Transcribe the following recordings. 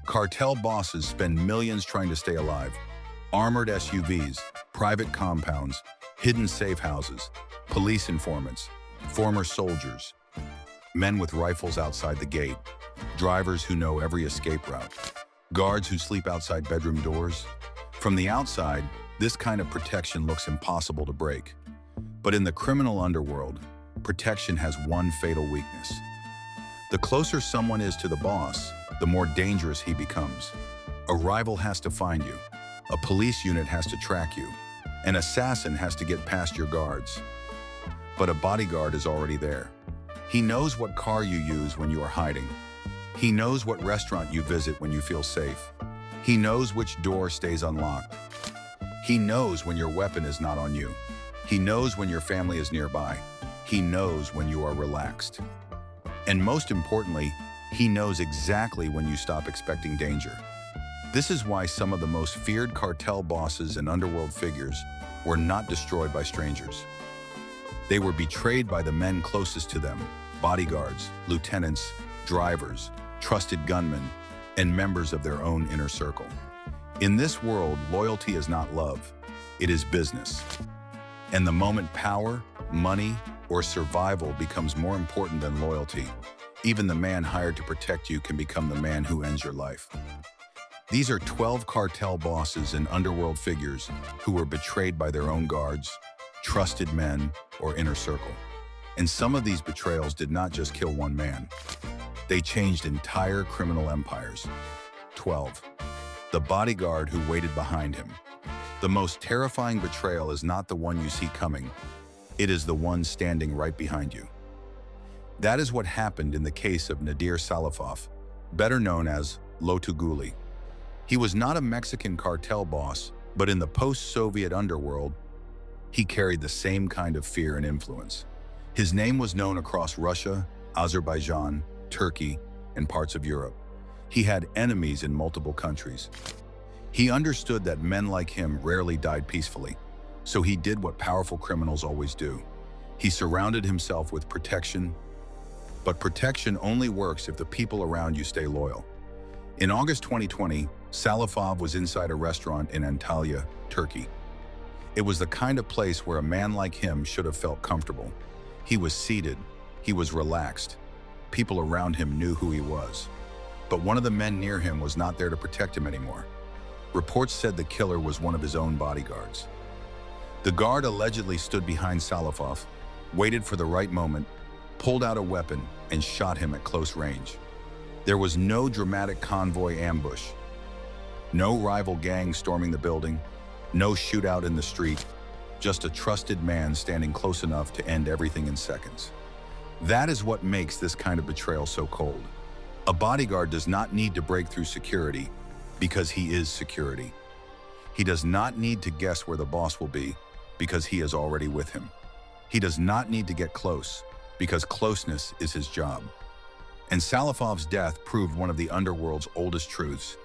Cartel bosses spend millions trying to stay alive. Armored SUVs, private compounds, hidden safe houses, police informants, former soldiers, men with rifles outside the gate, drivers who know every escape route, guards who sleep outside bedroom doors. From the outside, this kind of protection looks impossible to break. But in the criminal underworld, protection has one fatal weakness. The closer someone is to the boss, the more dangerous he becomes. A rival has to find you. A police unit has to track you. An assassin has to get past your guards. But a bodyguard is already there. He knows what car you use when you are hiding. He knows what restaurant you visit when you feel safe. He knows which door stays unlocked. He knows when your weapon is not on you. He knows when your family is nearby. He knows when you are relaxed. And most importantly, he knows exactly when you stop expecting danger. This is why some of the most feared cartel bosses and underworld figures were not destroyed by strangers. They were betrayed by the men closest to them, bodyguards, lieutenants, drivers, trusted gunmen, and members of their own inner circle. In this world, loyalty is not love, it is business. And the moment power, money, or survival becomes more important than loyalty, even the man hired to protect you can become the man who ends your life. These are 12 cartel bosses and underworld figures who were betrayed by their own guards, trusted men, or inner circle. And some of these betrayals did not just kill one man. They changed entire criminal empires. 12. The bodyguard who waited behind him. The most terrifying betrayal is not the one you see coming. It is the one standing right behind you. That is what happened in the case of Nadir Salafov, better known as Lotuguli. He was not a Mexican cartel boss, but in the post-Soviet underworld, he carried the same kind of fear and influence. His name was known across Russia, Azerbaijan, Turkey, and parts of Europe. He had enemies in multiple countries. He understood that men like him rarely died peacefully, so he did what powerful criminals always do. He surrounded himself with protection, but protection only works if the people around you stay loyal. In August 2020, Salafov was inside a restaurant in Antalya, Turkey. It was the kind of place where a man like him should have felt comfortable. He was seated, he was relaxed. People around him knew who he was. But one of the men near him was not there to protect him anymore. Reports said the killer was one of his own bodyguards. The guard allegedly stood behind Salafov, waited for the right moment, pulled out a weapon, and shot him at close range. There was no dramatic convoy ambush, no rival gang storming the building, no shootout in the street, just a trusted man standing close enough to end everything in seconds. That is what makes this kind of betrayal so cold. A bodyguard does not need to break through security because he is security. He does not need to guess where the boss will be because he is already with him. He does not need to get close because closeness is his job. And Salafov's death proved one of the underworld's oldest truths.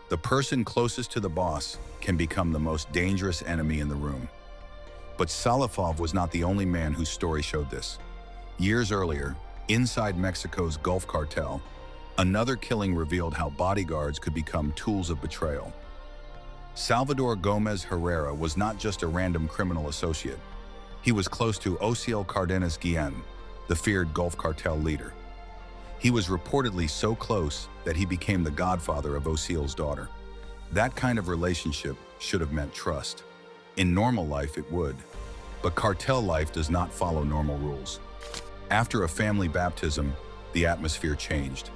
The person closest to the boss can become the most dangerous enemy in the room. But Salafov was not the only man whose story showed this. Years earlier, inside Mexico's Gulf Cartel, another killing revealed how bodyguards could become tools of betrayal. Salvador Gomez Herrera was not just a random criminal associate. He was close to Osiel Cardenas Guillen, the feared Gulf Cartel leader. He was reportedly so close that he became the godfather of Osiel's daughter. That kind of relationship should have meant trust. In normal life, it would. But cartel life does not follow normal rules. After a family baptism, the atmosphere changed.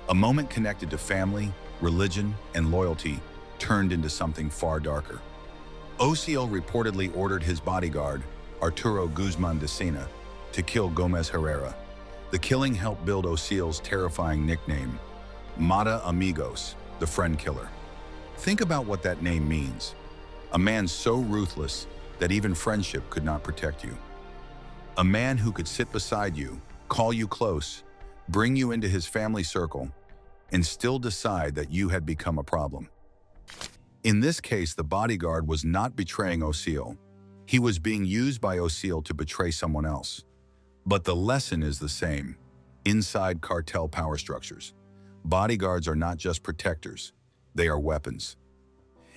A moment connected to family, religion, and loyalty turned into something far darker. Osiel reportedly ordered his bodyguard, Arturo Guzman de Sena, to kill Gomez Herrera. The killing helped build Osiel's terrifying nickname, Mata Amigos, the friend killer. Think about what that name means. A man so ruthless that even friendship could not protect you. A man who could sit beside you, call you close, bring you into his family circle, and still decide that you had become a problem. In this case, the bodyguard was not betraying Osiel. He was being used by Osiel to betray someone else. But the lesson is the same, inside cartel power structures. Bodyguards are not just protectors, they are weapons.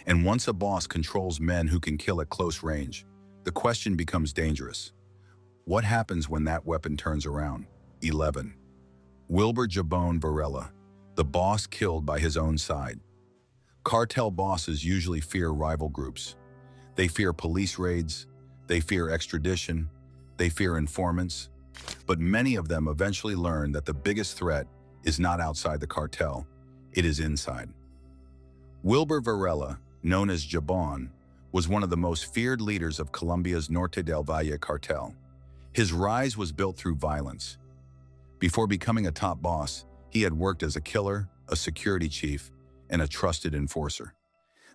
And once a boss controls men who can kill at close range, the question becomes dangerous. What happens when that weapon turns around? 11. Wilbur Jabone Varela, the boss killed by his own side. Cartel bosses usually fear rival groups. They fear police raids, they fear extradition, they fear informants. But many of them eventually learn that the biggest threat is not outside the cartel, it is inside. Wilbur Varela, known as Jabon, was one of the most feared leaders of Colombia's Norte del Valle cartel. His rise was built through violence. Before becoming a top boss, he had worked as a killer, a security chief, and a trusted enforcer.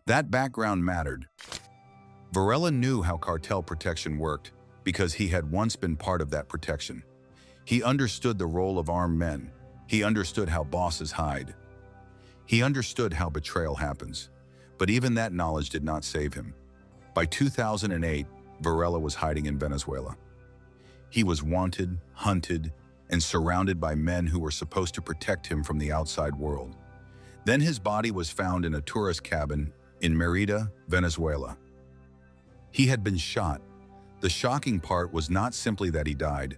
That background mattered. Varela knew how cartel protection worked because he had once been part of that protection. He understood the role of armed men. He understood how bosses hide. He understood how betrayal happens. But even that knowledge did not save him. By 2008, Varela was hiding in Venezuela. He was wanted, hunted, and surrounded by men who were supposed to protect him from the outside world. Then his body was found in a tourist cabin in Mérida, Venezuela. He had been shot. The shocking part was not simply that he died.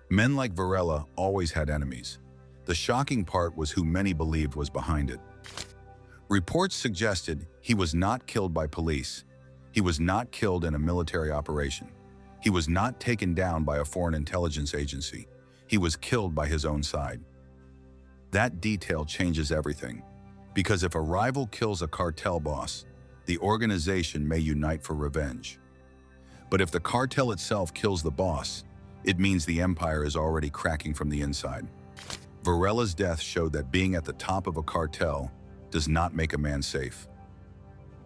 Men like Varela always had enemies. The shocking part was who many believed was behind it. Reports suggested he was not killed by police. He was not killed in a military operation. He was not taken down by a foreign intelligence agency. He was killed by his own side. That detail changes everything, because if a rival kills a cartel boss, the organization may unite for revenge. But if the cartel itself kills the boss, it means the empire is already cracking from the inside. Varela's death showed that being at the top of a cartel does not make a man safe.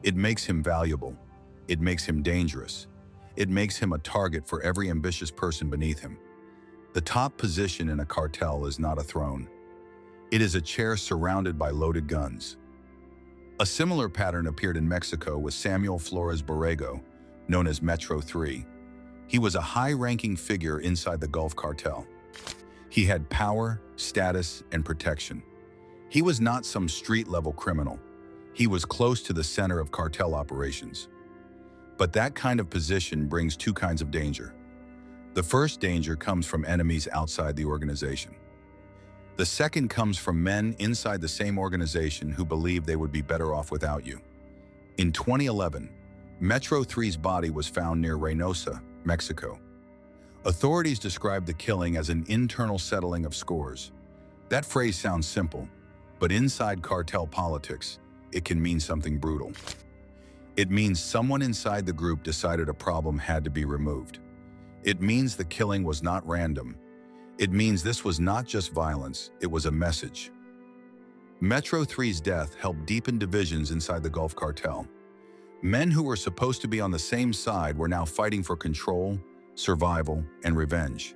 It makes him valuable. It makes him dangerous. It makes him a target for every ambitious person beneath him. The top position in a cartel is not a throne. It is a chair surrounded by loaded guns. A similar pattern appeared in Mexico with Samuel Flores Borrego, known as Metro 3. He was a high-ranking figure inside the Gulf Cartel. He had power, status, and protection. He was not some street-level criminal. He was close to the center of cartel operations. But that kind of position brings two kinds of danger. The first danger comes from enemies outside the organization. The second comes from men inside the same organization who believe they would be better off without you. In 2011, Metro 3's body was found near Reynosa, Mexico. Authorities described the killing as an internal settling of scores. That phrase sounds simple, but inside cartel politics, it can mean something brutal. It means someone inside the group decided a problem had to be removed. It means the killing was not random. It means this was not just violence, it was a message. Metro 3's death helped deepen divisions inside the Gulf Cartel. Men who were supposed to be on the same side were now fighting for control, survival, and revenge.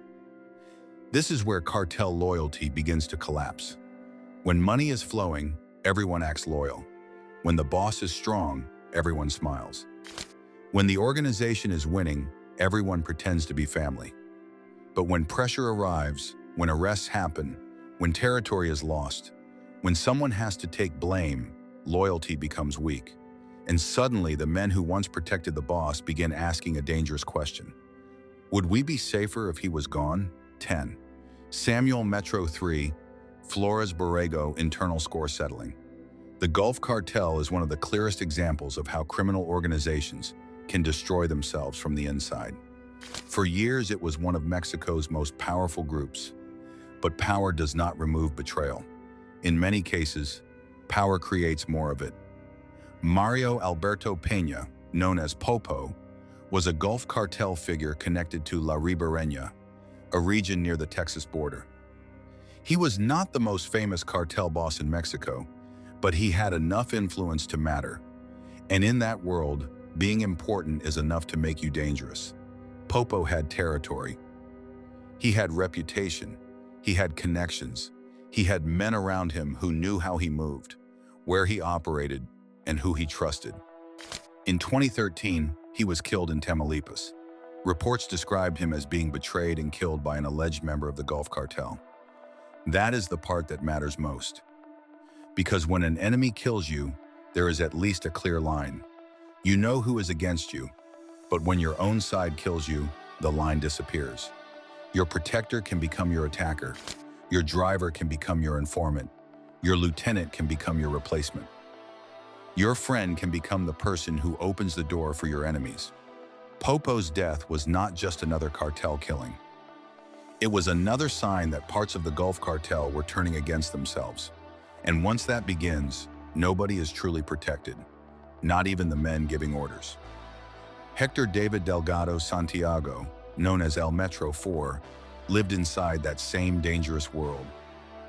This is where cartel loyalty begins to collapse. When money is flowing, everyone acts loyal. When the boss is strong, everyone smiles. When the organization is winning, everyone pretends to be family. But when pressure arrives, when arrests happen, when territory is lost, when someone has to take blame, loyalty becomes weak. And suddenly, the men who once protected the boss begin asking a dangerous question. Would we be safer if he was gone? 10. Samuel Metro 3, Flores Borrego internal score settling. The Gulf Cartel is one of the clearest examples of how criminal organizations can destroy themselves from the inside. For years, it was one of Mexico's most powerful groups. But power does not remove betrayal. In many cases, power creates more of it. Mario Alberto Peña, known as Popo, was a Gulf Cartel figure connected to La Ribereña, a region near the Texas border. He was not the most famous cartel boss in Mexico, but he had enough influence to matter. And in that world, being important is enough to make you dangerous. Popo had territory. He had reputation. He had connections. He had men around him who knew how he moved, where he operated, and who he trusted. In 2013, he was killed in Tamaulipas. Reports described him as being betrayed and killed by an alleged member of the Gulf Cartel. That is the part that matters most. Because when an enemy kills you, there is at least a clear line. You know who is against you, but when your own side kills you, the line disappears. Your protector can become your attacker. Your driver can become your informant. Your lieutenant can become your replacement. Your friend can become the person who opens the door for your enemies. Popo's death was not just another cartel killing. It was another sign that parts of the Gulf Cartel were turning against themselves. And once that begins, nobody is truly protected, not even the men giving orders. Hector David Delgado Santiago, known as El Metro 4, lived inside that same dangerous world.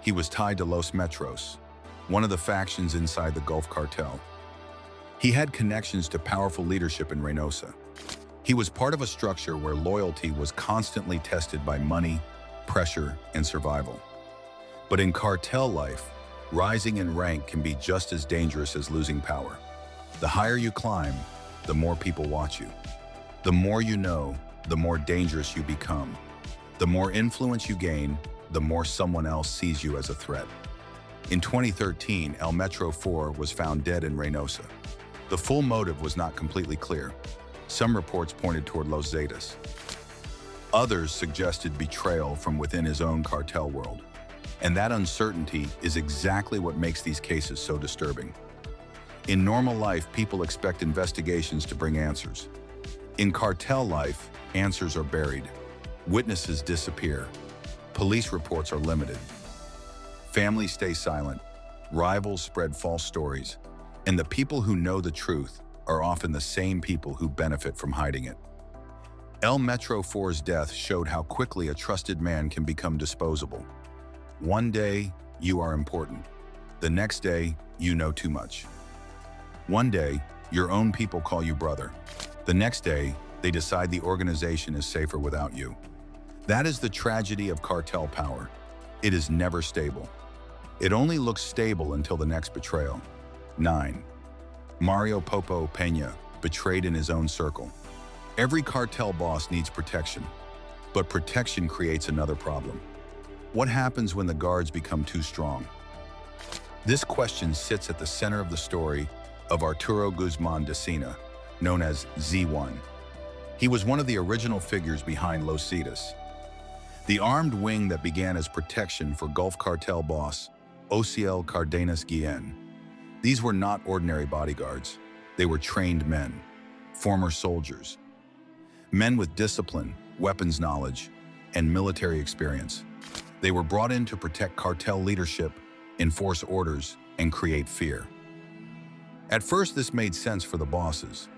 He was tied to Los Metros, one of the factions inside the Gulf Cartel. He had connections to powerful leadership in Reynosa. He was part of a structure where loyalty was constantly tested by money, pressure, and survival. But in cartel life, rising in rank can be just as dangerous as losing power. The higher you climb, the more people watch you. The more you know, the more dangerous you become. The more influence you gain, the more someone else sees you as a threat. In 2013, El Metro 4 was found dead in Reynosa. The full motive was not completely clear. Some reports pointed toward Los Zetas. Others suggested betrayal from within his own cartel world. And that uncertainty is exactly what makes these cases so disturbing. In normal life, people expect investigations to bring answers. In cartel life, answers are buried. Witnesses disappear. Police reports are limited. Families stay silent. Rivals spread false stories. And the people who know the truth are often the same people who benefit from hiding it. El Metro 4's death showed how quickly a trusted man can become disposable. One day, you are important. The next day, you know too much. One day, your own people call you brother. The next day, they decide the organization is safer without you. That is the tragedy of cartel power. It is never stable. It only looks stable until the next betrayal. 9. Mario Popo Peña, betrayed in his own circle. Every cartel boss needs protection, but protection creates another problem. What happens when the guards become too strong? This question sits at the center of the story of Arturo Guzman de Sena, known as Z1. He was one of the original figures behind Los Zetas, the armed wing that began as protection for Gulf Cartel boss Ociel Cardenas Guillen. These were not ordinary bodyguards. They were trained men, former soldiers, men with discipline, weapons knowledge, and military experience. They were brought in to protect cartel leadership, enforce orders, and create fear. At first, this made sense for the bosses.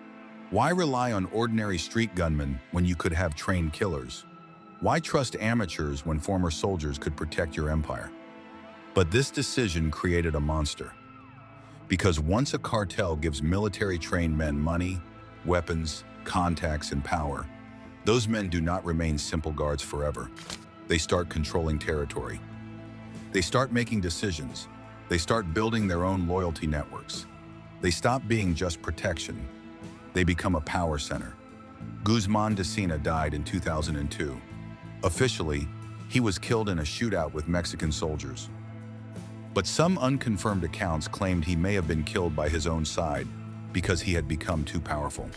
Why rely on ordinary street gunmen when you could have trained killers? Why trust amateurs when former soldiers could protect your empire? But this decision created a monster. Because once a cartel gives military-trained men money, weapons, contacts, and power, those men do not remain simple guards forever. They start controlling territory. They start making decisions. They start building their own loyalty networks. They stop being just protection. They become a power center. Guzman de Sena died in 2002. Officially, he was killed in a shootout with Mexican soldiers. But some unconfirmed accounts claimed he may have been killed by his own side because he had become too powerful.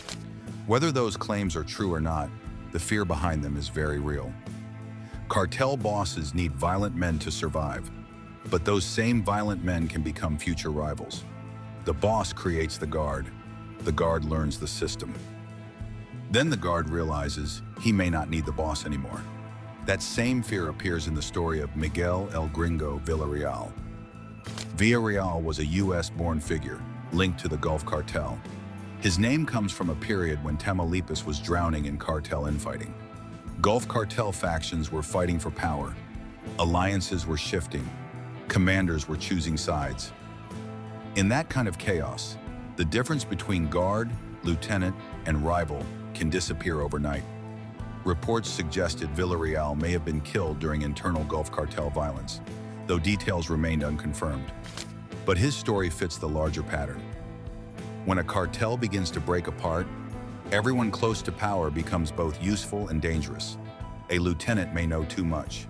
Whether those claims are true or not, the fear behind them is very real. Cartel bosses need violent men to survive, but those same violent men can become future rivals. The boss creates the guard learns the system. Then the guard realizes he may not need the boss anymore. That same fear appears in the story of Miguel El Gringo Villarreal. Villarreal was a US-born figure linked to the Gulf Cartel. His name comes from a period when Tamaulipas was drowning in cartel infighting. Gulf Cartel factions were fighting for power. Alliances were shifting. Commanders were choosing sides. In that kind of chaos, the difference between guard, lieutenant, and rival can disappear overnight. Reports suggested Villarreal may have been killed during internal Gulf Cartel violence, though details remained unconfirmed. But his story fits the larger pattern. When a cartel begins to break apart, everyone close to power becomes both useful and dangerous. A lieutenant may know too much.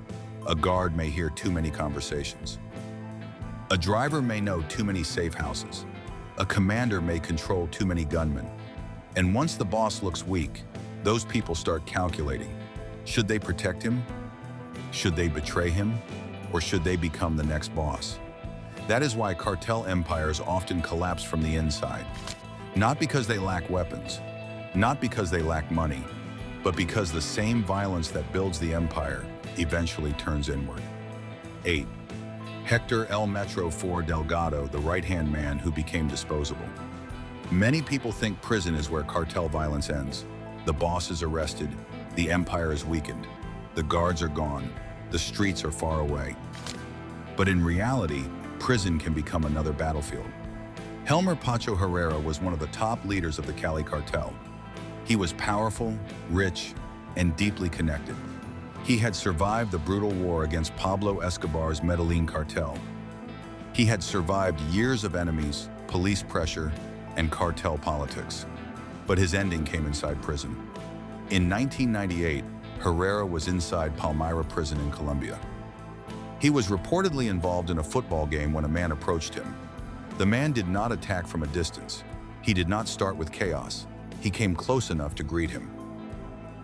A guard may hear too many conversations. A driver may know too many safe houses. A commander may control too many gunmen. And once the boss looks weak, those people start calculating. Should they protect him? Should they betray him? Or should they become the next boss? That is why cartel empires often collapse from the inside. Not because they lack weapons, not because they lack money, but because the same violence that builds the empire eventually turns inward. 8. Hector El Metro 4 Delgado, the right-hand man who became disposable. Many people think prison is where cartel violence ends. The boss is arrested, the empire is weakened, the guards are gone, the streets are far away. But in reality, prison can become another battlefield. Helmer Pacho Herrera was one of the top leaders of the Cali cartel. He was powerful, rich, and deeply connected. He had survived the brutal war against Pablo Escobar's Medellin cartel. He had survived years of enemies, police pressure, and cartel politics. But his ending came inside prison. In 1998, Herrera was inside Palmyra prison in Colombia. He was reportedly involved in a football game when a man approached him. The man did not attack from a distance. He did not start with chaos. He came close enough to greet him.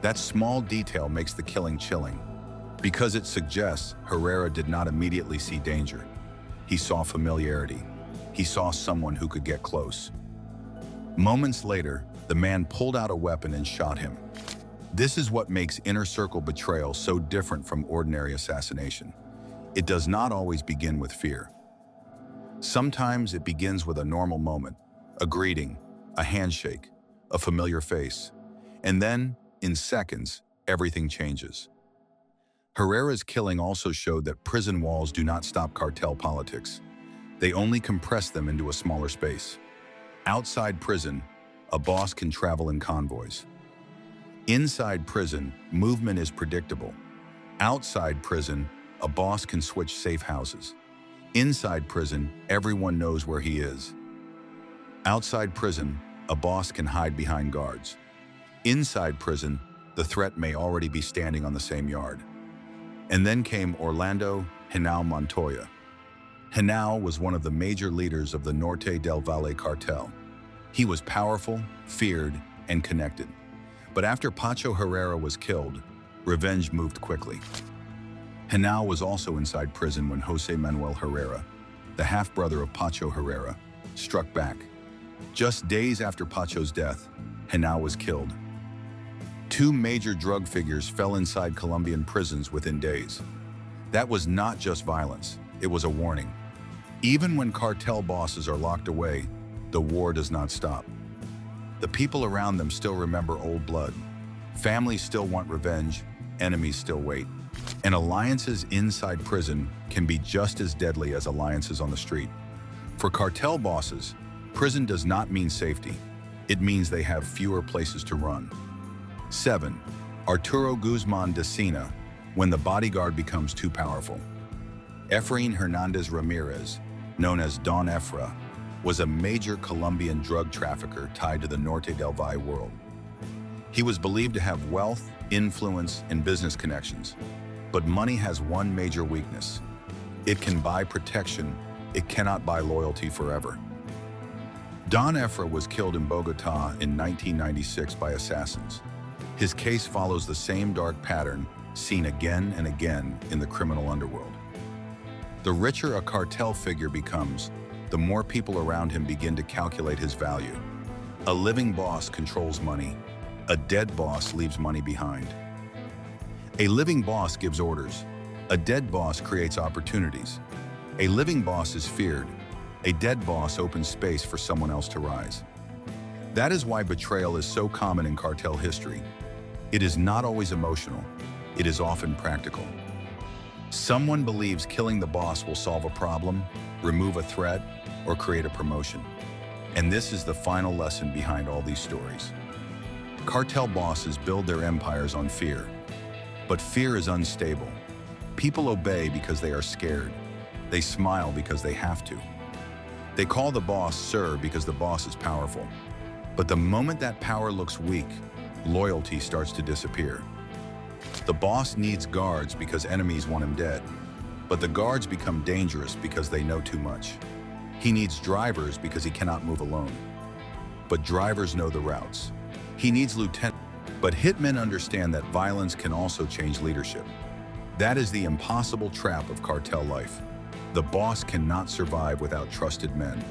That small detail makes the killing chilling, because it suggests Herrera did not immediately see danger. He saw familiarity. He saw someone who could get close. Moments later, the man pulled out a weapon and shot him. This is what makes inner circle betrayal so different from ordinary assassination. It does not always begin with fear. Sometimes it begins with a normal moment, a greeting, a handshake, a familiar face. And then, in seconds, everything changes. Herrera's killing also showed that prison walls do not stop cartel politics. They only compress them into a smaller space. Outside prison, a boss can travel in convoys. Inside prison, movement is predictable. Outside prison, a boss can switch safe houses. Inside prison, everyone knows where he is. Outside prison, a boss can hide behind guards. Inside prison, the threat may already be standing on the same yard. And then came Orlando Henao Montoya. Henao was one of the major leaders of the Norte del Valle cartel. He was powerful, feared, and connected. But after Pacho Herrera was killed, revenge moved quickly. Henao was also inside prison when Jose Manuel Herrera, the half-brother of Pacho Herrera, struck back. Just days after Pacho's death, Henao was killed. Two major drug figures fell inside Colombian prisons within days. That was not just violence, it was a warning. Even when cartel bosses are locked away, the war does not stop. The people around them still remember old blood. Families still want revenge, enemies still wait. And alliances inside prison can be just as deadly as alliances on the street. For cartel bosses, prison does not mean safety. It means they have fewer places to run. 7. Arturo Guzman de Sena, when the bodyguard becomes too powerful. Efrain Hernandez Ramirez, known as Don Efra, was a major Colombian drug trafficker tied to the Norte del Valle world. He was believed to have wealth, influence, and business connections. But money has one major weakness. It can buy protection, it cannot buy loyalty forever. Don Efra was killed in Bogota in 1996 by assassins. His case follows the same dark pattern seen again and again in the criminal underworld. The richer a cartel figure becomes, the more people around him begin to calculate his value. A living boss controls money. A dead boss leaves money behind. A living boss gives orders. A dead boss creates opportunities. A living boss is feared. A dead boss opens space for someone else to rise. That is why betrayal is so common in cartel history. It is not always emotional. It is often practical. Someone believes killing the boss will solve a problem, remove a threat, or create a promotion. And this is the final lesson behind all these stories. Cartel bosses build their empires on fear. But fear is unstable. People obey because they are scared. They smile because they have to. They call the boss sir because the boss is powerful. But the moment that power looks weak, loyalty starts to disappear. The boss needs guards because enemies want him dead. But the guards become dangerous because they know too much. He needs drivers because he cannot move alone. But drivers know the routes. He needs lieutenants. But hitmen understand that violence can also change leadership. That is the impossible trap of cartel life. The boss cannot survive without trusted men.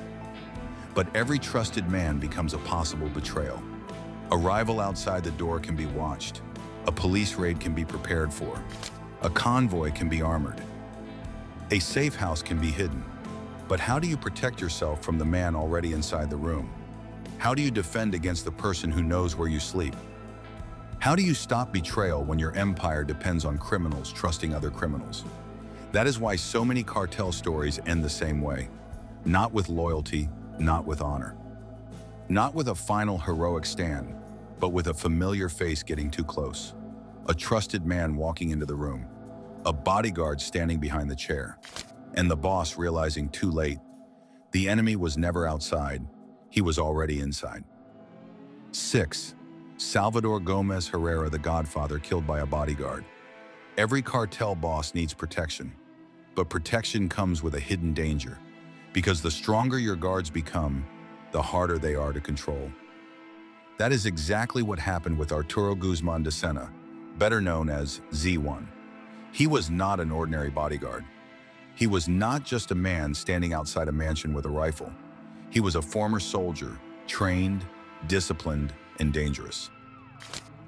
But every trusted man becomes a possible betrayal. A rival outside the door can be watched. A police raid can be prepared for. A convoy can be armored. A safe house can be hidden. But how do you protect yourself from the man already inside the room? How do you defend against the person who knows where you sleep? How do you stop betrayal when your empire depends on criminals trusting other criminals? That is why so many cartel stories end the same way. Not with loyalty, not with honor. Not with a final heroic stand, but with a familiar face getting too close. A trusted man walking into the room. A bodyguard standing behind the chair. And the boss realizing too late, the enemy was never outside, he was already inside. 6. Salvador Gomez Herrera, the Godfather, killed by a bodyguard. Every cartel boss needs protection, but protection comes with a hidden danger, because the stronger your guards become, the harder they are to control. That is exactly what happened with Arturo Guzman de Sena, better known as Z1. He was not an ordinary bodyguard. He was not just a man standing outside a mansion with a rifle. He was a former soldier, trained, disciplined, and dangerous.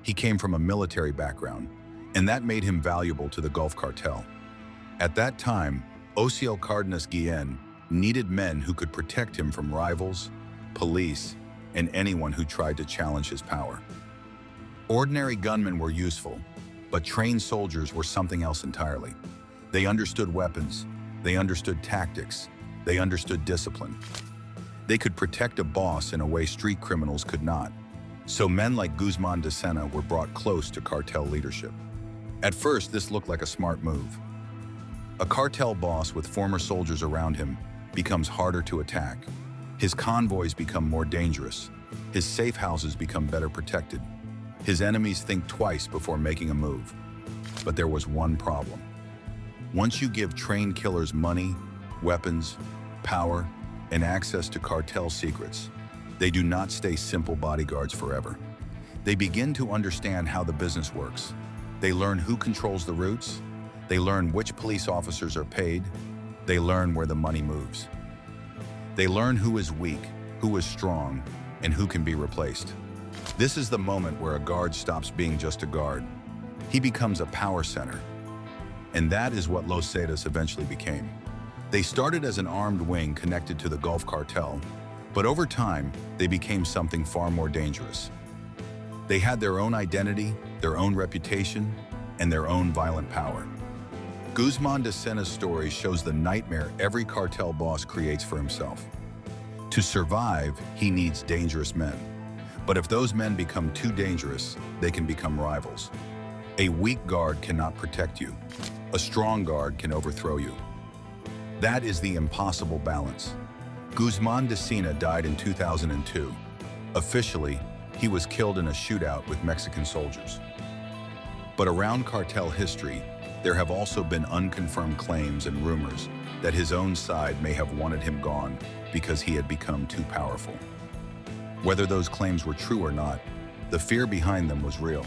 He came from a military background, and that made him valuable to the Gulf Cartel. At that time, Ociel Cardenas Guillen needed men who could protect him from rivals, police, and anyone who tried to challenge his power. Ordinary gunmen were useful, but trained soldiers were something else entirely. They understood weapons, they understood tactics, they understood discipline. They could protect a boss in a way street criminals could not. So men like Guzman de Sena were brought close to cartel leadership. At first, this looked like a smart move. A cartel boss with former soldiers around him becomes harder to attack. His convoys become more dangerous. His safe houses become better protected. His enemies think twice before making a move. But there was one problem. Once you give trained killers money, weapons, power, and access to cartel secrets, they do not stay simple bodyguards forever. They begin to understand how the business works. They learn who controls the routes. They learn which police officers are paid. They learn where the money moves. They learn who is weak, who is strong, and who can be replaced. This is the moment where a guard stops being just a guard. He becomes a power center. And that is what Los Zetas eventually became. They started as an armed wing connected to the Gulf Cartel, but over time, they became something far more dangerous. They had their own identity, their own reputation, and their own violent power. Guzman de Sena's story shows the nightmare every cartel boss creates for himself. To survive, he needs dangerous men. But if those men become too dangerous, they can become rivals. A weak guard cannot protect you. A strong guard can overthrow you. That is the impossible balance. Guzman de Sena died in 2002. Officially, he was killed in a shootout with Mexican soldiers. But around cartel history, there have also been unconfirmed claims and rumors that his own side may have wanted him gone because he had become too powerful. Whether those claims were true or not, the fear behind them was real.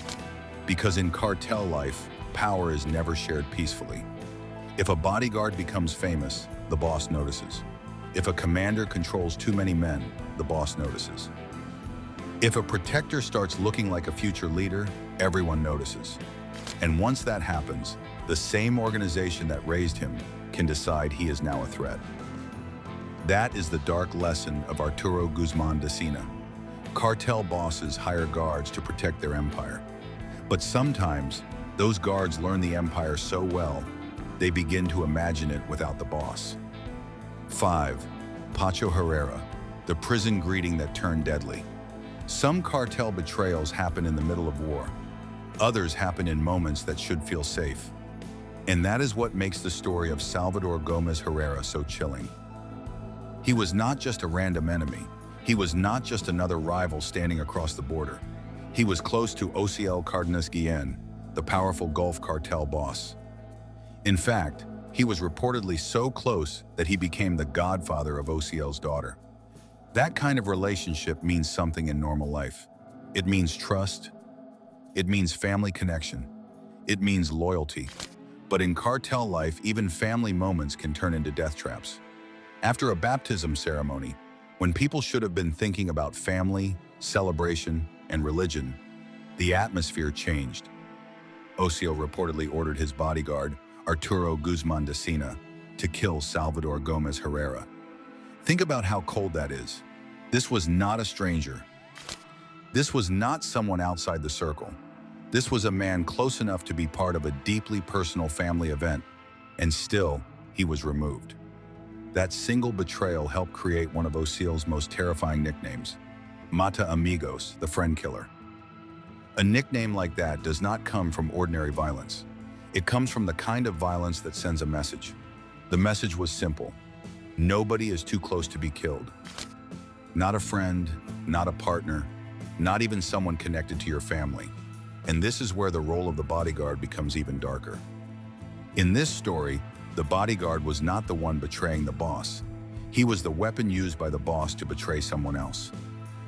Because in cartel life, power is never shared peacefully. If a bodyguard becomes famous, the boss notices. If a commander controls too many men, the boss notices. If a protector starts looking like a future leader, everyone notices. And once that happens, the same organization that raised him can decide he is now a threat. That is the dark lesson of Arturo Guzman de Sena. Cartel bosses hire guards to protect their empire. But sometimes, those guards learn the empire so well, they begin to imagine it without the boss. 5. Pacho Herrera, the prison greeting that turned deadly. Some cartel betrayals happen in the middle of war. Others happen in moments that should feel safe. And that is what makes the story of Salvador Gomez Herrera so chilling. He was not just a random enemy. He was not just another rival standing across the border. He was close to Ociel Cardenas Guillen, the powerful Gulf Cartel boss. In fact, He was reportedly so close that he became the godfather of OCL's daughter. That kind of relationship means something in normal life. It means trust. It means family connection. It means loyalty. But in cartel life, even family moments can turn into death traps. After a baptism ceremony, when people should have been thinking about family, celebration, and religion, the atmosphere changed. OCL reportedly ordered his bodyguard, Arturo Guzman de Sena, to kill Salvador Gomez Herrera. Think about how cold that is. This was not a stranger. This was not someone outside the circle. This was a man close enough to be part of a deeply personal family event, and still, he was removed. That single betrayal helped create one of OCL's most terrifying nicknames, Mata Amigos, the friend killer. A nickname like that does not come from ordinary violence. It comes from the kind of violence that sends a message. The message was simple. Nobody is too close to be killed. Not a friend, not a partner, not even someone connected to your family. And this is where the role of the bodyguard becomes even darker. In this story, the bodyguard was not the one betraying the boss. He was the weapon used by the boss to betray someone else.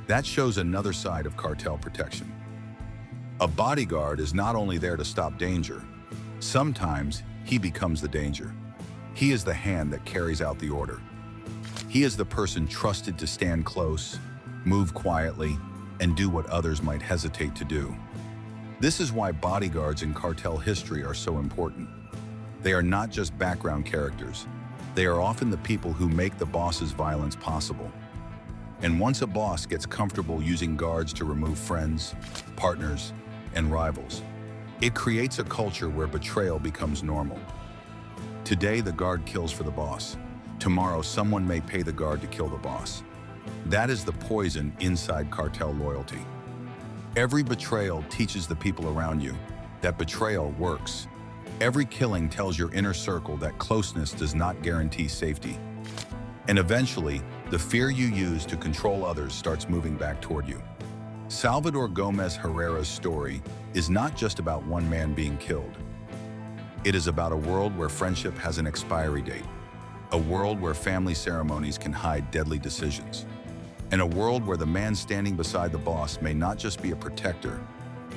That shows another side of cartel protection. A bodyguard is not only there to stop danger, sometimes he becomes the danger. He is the hand that carries out the order. He is the person trusted to stand close, move quietly, and do what others might hesitate to do. This is why bodyguards in cartel history are so important. They are not just background characters. They are often the people who make the boss's violence possible. And once a boss gets comfortable using guards to remove friends, partners, and rivals, it creates a culture where betrayal becomes normal. Today, the guard kills for the boss. Tomorrow, someone may pay the guard to kill the boss. That is the poison inside cartel loyalty. Every betrayal teaches the people around you that betrayal works. Every killing tells your inner circle that closeness does not guarantee safety. And eventually, the fear you use to control others starts moving back toward you. Salvador Gomez Herrera's story is not just about one man being killed. It is about a world where friendship has an expiry date, a world where family ceremonies can hide deadly decisions, and a world where the man standing beside the boss may not just be a protector,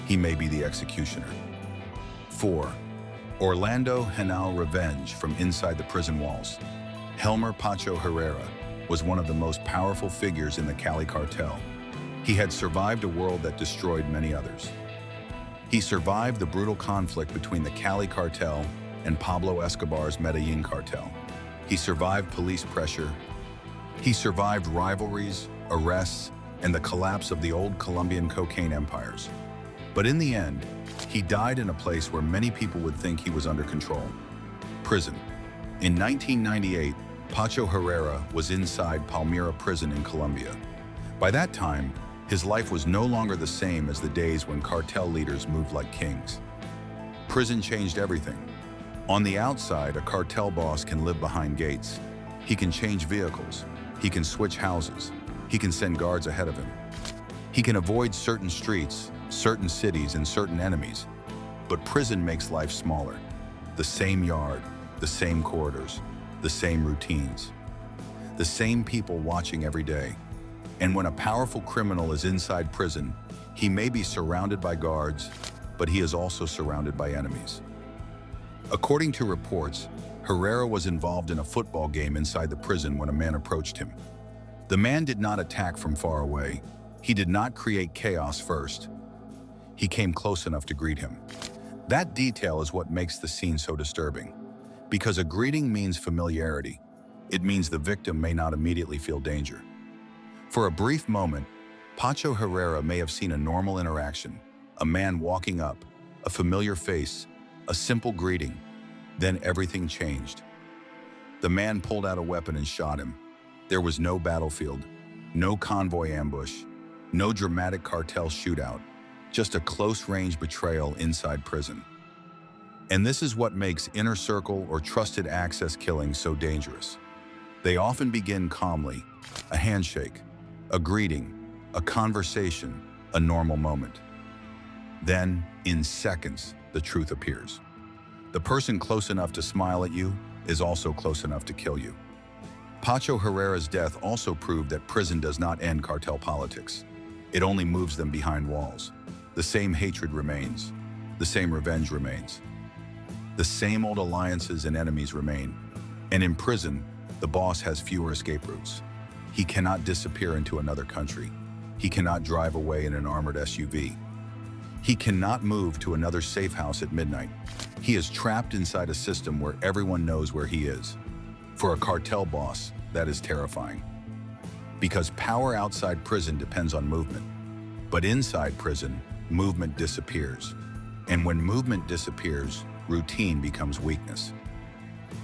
he may be the executioner. 4. Orlando Henao Revenge from inside the prison walls. Helmer Pacho Herrera was one of the most powerful figures in the Cali cartel. He had survived a world that destroyed many others. He survived the brutal conflict between the Cali cartel and Pablo Escobar's Medellin cartel. He survived police pressure. He survived rivalries, arrests, and the collapse of the old Colombian cocaine empires. But in the end, he died in a place where many people would think he was under control: prison. In 1998, Pacho Herrera was inside Palmira prison in Colombia. By that time, his life was no longer the same as the days when cartel leaders moved like kings. Prison changed everything. On the outside, a cartel boss can live behind gates. He can change vehicles. He can switch houses. He can send guards ahead of him. He can avoid certain streets, certain cities, and certain enemies. But prison makes life smaller. The same yard, the same corridors, the same routines, the same people watching every day. And when a powerful criminal is inside prison, he may be surrounded by guards, but he is also surrounded by enemies. According to reports, Herrera was involved in a football game inside the prison when a man approached him. The man did not attack from far away. He did not create chaos first. He came close enough to greet him. That detail is what makes the scene so disturbing. Because a greeting means familiarity. It means the victim may not immediately feel danger. For a brief moment, Pacho Herrera may have seen a normal interaction, a man walking up, a familiar face, a simple greeting. Then everything changed. The man pulled out a weapon and shot him. There was no battlefield, no convoy ambush, no dramatic cartel shootout, just a close-range betrayal inside prison. And this is what makes inner circle or trusted access killings so dangerous. They often begin calmly, a handshake, a greeting, a conversation, a normal moment. Then, in seconds, the truth appears. The person close enough to smile at you is also close enough to kill you. Pacho Herrera's death also proved that prison does not end cartel politics. It only moves them behind walls. The same hatred remains. The same revenge remains. The same old alliances and enemies remain. And in prison, the boss has fewer escape routes. He cannot disappear into another country. He cannot drive away in an armored SUV. He cannot move to another safe house at midnight. He is trapped inside a system where everyone knows where he is. For a cartel boss, that is terrifying. Because power outside prison depends on movement. But inside prison, movement disappears. And when movement disappears, routine becomes weakness.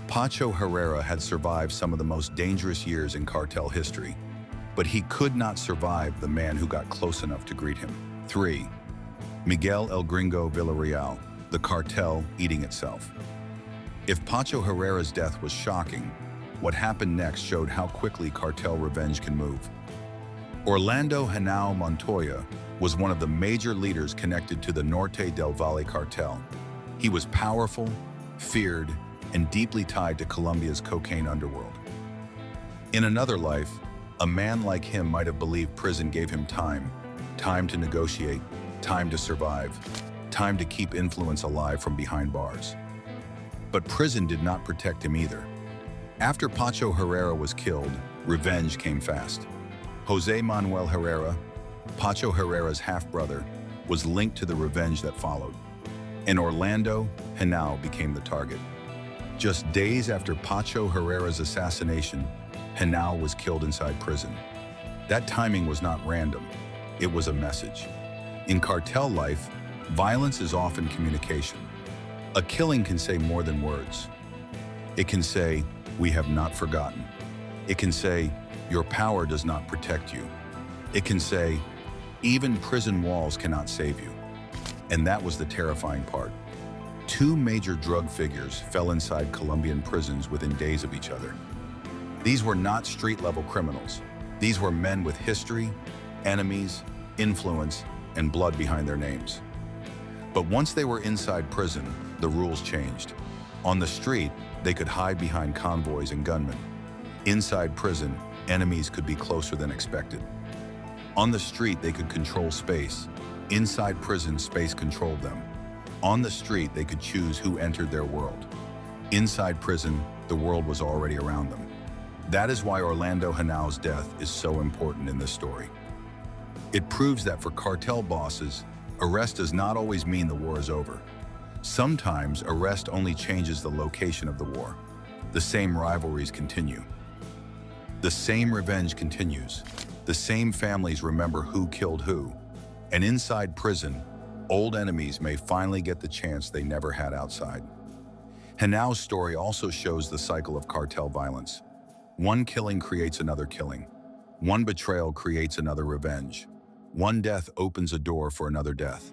Pacho Herrera had survived some of the most dangerous years in cartel history, but he could not survive the man who got close enough to greet him. 3. Miguel El Gringo Villarreal, the cartel eating itself. If Pacho Herrera's death was shocking, what happened next showed how quickly cartel revenge can move. Orlando Henao Montoya was one of the major leaders connected to the Norte del Valle cartel. He was powerful, feared, and deeply tied to Colombia's cocaine underworld. In another life, a man like him might have believed prison gave him time to negotiate, time to survive, time to keep influence alive from behind bars. But prison did not protect him either. After Pacho Herrera was killed, revenge came fast. Jose Manuel Herrera, Pacho Herrera's half-brother, was linked to the revenge that followed. And Orlando Henao became the target. Just days after Pacho Herrera's assassination, Henao was killed inside prison. That timing was not random. It was a message. In cartel life, violence is often communication. A killing can say more than words. It can say, "We have not forgotten." It can say, "Your power does not protect you." It can say, "Even prison walls cannot save you." And that was the terrifying part. Two major drug figures fell inside Colombian prisons within days of each other. These were not street-level criminals. These were men with history, enemies, influence, and blood behind their names. But once they were inside prison, the rules changed. On the street, they could hide behind convoys and gunmen. Inside prison, enemies could be closer than expected. On the street, they could control space. Inside prison, space controlled them. On the street, they could choose who entered their world. Inside prison, the world was already around them. That is why Orlando Henao's death is so important in this story. It proves that for cartel bosses, arrest does not always mean the war is over. Sometimes arrest only changes the location of the war. The same rivalries continue. The same revenge continues. The same families remember who killed who. And inside prison, old enemies may finally get the chance they never had outside. Henao's story also shows the cycle of cartel violence. One killing creates another killing. One betrayal creates another revenge. One death opens a door for another death.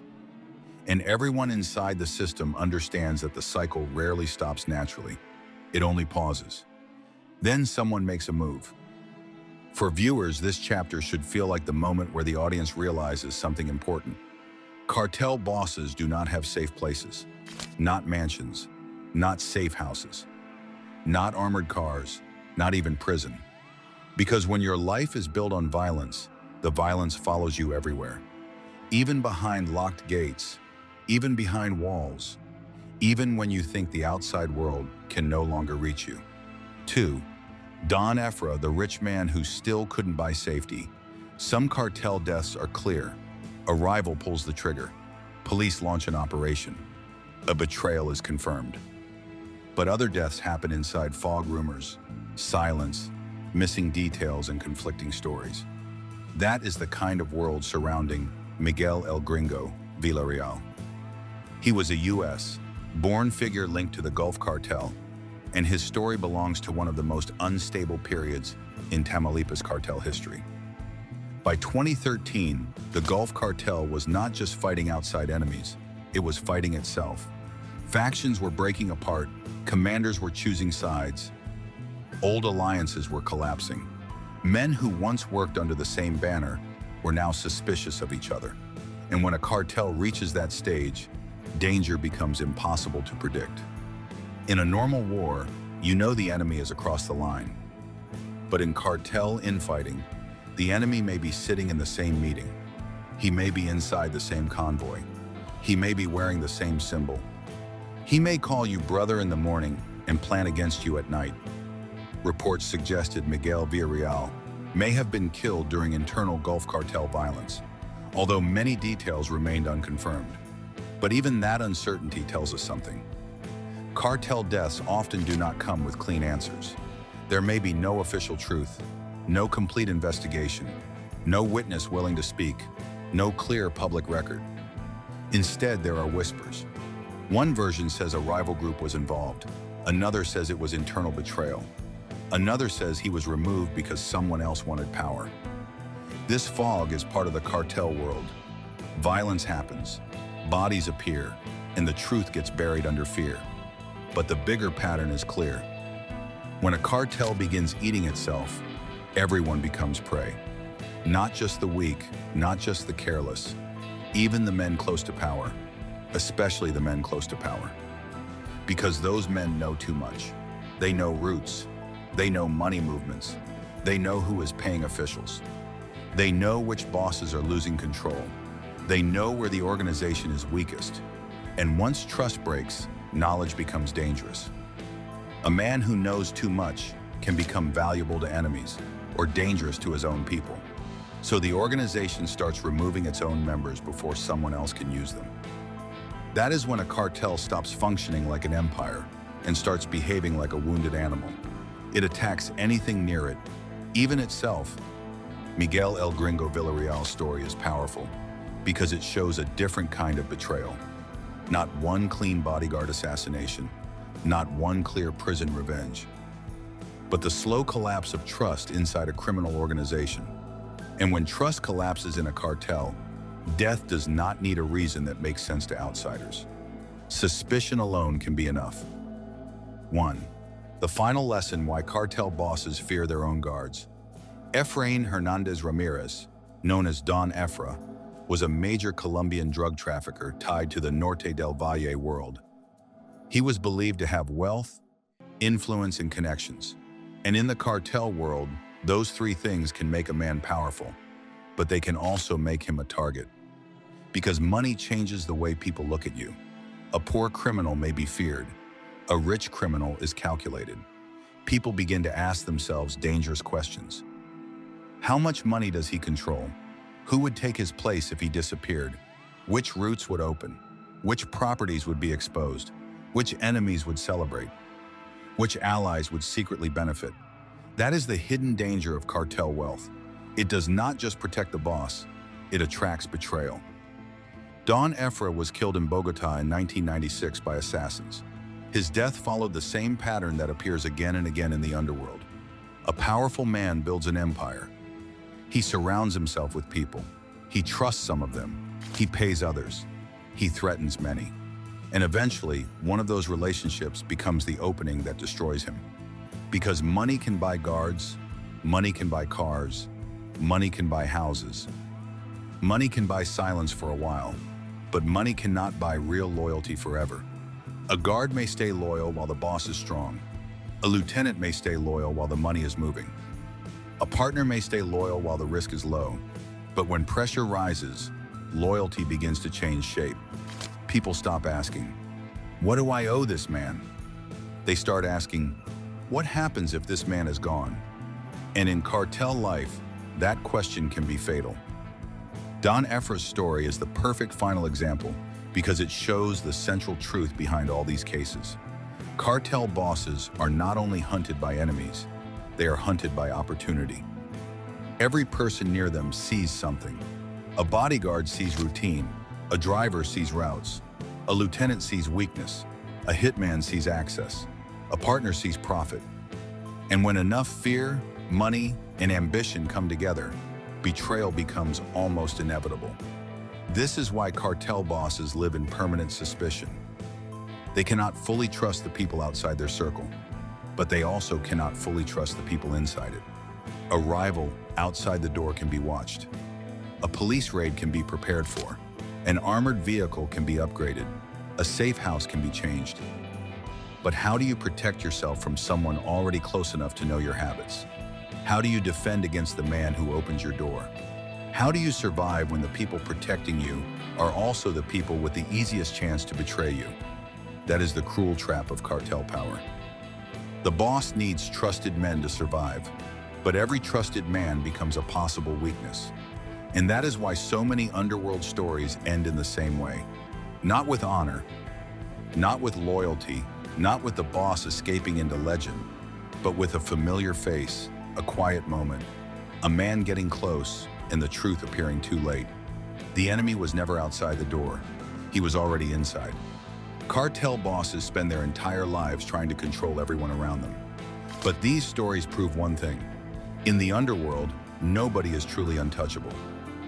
And everyone inside the system understands that the cycle rarely stops naturally. It only pauses. Then someone makes a move. For viewers, this chapter should feel like the moment where the audience realizes something important. Cartel bosses do not have safe places. Not mansions. Not safe houses. Not armored cars. Not even prison. Because when your life is built on violence, the violence follows you everywhere. Even behind locked gates, even behind walls, even when you think the outside world can no longer reach you. 2. Don Efra, the rich man who still couldn't buy safety. Some cartel deaths are clear. A rival pulls the trigger. Police launch an operation. A betrayal is confirmed. But other deaths happen inside fog rumors, silence, missing details, and conflicting stories. That is the kind of world surrounding Miguel El Gringo Villarreal. He was a U.S.-born figure linked to the Gulf Cartel, and his story belongs to one of the most unstable periods in Tamaulipas cartel history. By 2013, the Gulf Cartel was not just fighting outside enemies, it was fighting itself. Factions were breaking apart, commanders were choosing sides, old alliances were collapsing. Men who once worked under the same banner were now suspicious of each other. And when a cartel reaches that stage, danger becomes impossible to predict. In a normal war, You know the enemy is across the line. But in cartel infighting, the enemy may be sitting in the same meeting. He may be inside the same convoy. He may be wearing the same symbol. He may call you brother in the morning and plan against you at night. Reports suggested Miguel Villarreal may have been killed during internal Gulf cartel violence, although many details remained unconfirmed. But even that uncertainty tells us something. Cartel deaths often do not come with clean answers. There may be no official truth, no complete investigation, no witness willing to speak, no clear public record. Instead, there are whispers. One version says a rival group was involved. Another says it was internal betrayal. Another says he was removed because someone else wanted power. This fog is part of the cartel world. Violence happens, bodies appear, and the truth gets buried under fear. But the bigger pattern is clear. When a cartel begins eating itself, everyone becomes prey. Not just the weak, not just the careless, even the men close to power, especially the men close to power. Because those men know too much. They know routes. They know money movements. They know who is paying officials. They know which bosses are losing control. They know where the organization is weakest. And once trust breaks, knowledge becomes dangerous. A man who knows too much can become valuable to enemies or dangerous to his own people. So the organization starts removing its own members before someone else can use them. That is when a cartel stops functioning like an empire and starts behaving like a wounded animal. It attacks anything near it, even itself. Miguel El Gringo Villarreal's story is powerful because it shows a different kind of betrayal. Not one clean bodyguard assassination, not one clear prison revenge, but the slow collapse of trust inside a criminal organization. And when trust collapses in a cartel, death does not need a reason that makes sense to outsiders. Suspicion alone can be enough. 1. The final lesson why cartel bosses fear their own guards. Efrain Hernandez Ramirez, known as Don Efra, was a major Colombian drug trafficker tied to the Norte del Valle world. He was believed to have wealth, influence, and connections. And in the cartel world, those three things can make a man powerful, but they can also make him a target. Because money changes the way people look at you. A poor criminal may be feared. A rich criminal is calculated. People begin to ask themselves dangerous questions. How much money does he control? Who would take his place if he disappeared? Which routes would open? Which properties would be exposed? Which enemies would celebrate? Which allies would secretly benefit? That is the hidden danger of cartel wealth. It does not just protect the boss, it attracts betrayal. Don Efra was killed in Bogota in 1996 by assassins. His death followed the same pattern that appears again and again in the underworld. A powerful man builds an empire. He surrounds himself with people. He trusts some of them. He pays others. He threatens many. And eventually, one of those relationships becomes the opening that destroys him. Because money can buy guards, money can buy cars, money can buy houses. Money can buy silence for a while, but money cannot buy real loyalty forever. A guard may stay loyal while the boss is strong. A lieutenant may stay loyal while the money is moving. A partner may stay loyal while the risk is low. But when pressure rises, loyalty begins to change shape. People stop asking, "What do I owe this man?" They start asking, "What happens if this man is gone?" And in cartel life, that question can be fatal. Don Efra's story is the perfect final example because it shows the central truth behind all these cases. Cartel bosses are not only hunted by enemies, they are hunted by opportunity. Every person near them sees something. A bodyguard sees routine, a driver sees routes, a lieutenant sees weakness, a hitman sees access, a partner sees profit. And when enough fear, money, and ambition come together, betrayal becomes almost inevitable. This is why cartel bosses live in permanent suspicion. They cannot fully trust the people outside their circle, but they also cannot fully trust the people inside it. A rival outside the door can be watched. A police raid can be prepared for. An armored vehicle can be upgraded. A safe house can be changed. But how do you protect yourself from someone already close enough to know your habits? How do you defend against the man who opens your door? How do you survive when the people protecting you are also the people with the easiest chance to betray you? That is the cruel trap of cartel power. The boss needs trusted men to survive, but every trusted man becomes a possible weakness. And that is why so many underworld stories end in the same way. Not with honor, not with loyalty, not with the boss escaping into legend, but with a familiar face, a quiet moment, a man getting close, and the truth appearing too late. The enemy was never outside the door. He was already inside. Cartel bosses spend their entire lives trying to control everyone around them. But these stories prove one thing. In the underworld, nobody is truly untouchable.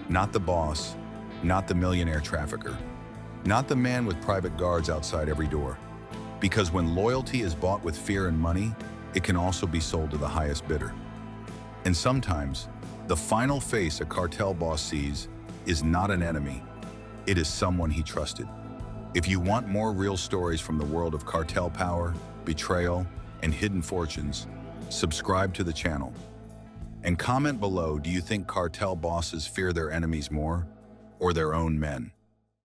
Not the boss, not the millionaire trafficker, not the man with private guards outside every door. Because when loyalty is bought with fear and money, it can also be sold to the highest bidder. And sometimes, the final face a cartel boss sees is not an enemy. It is someone he trusted. If you want more real stories from the world of cartel power, betrayal, and hidden fortunes, subscribe to the channel. And comment below, do you think cartel bosses fear their enemies more or their own men?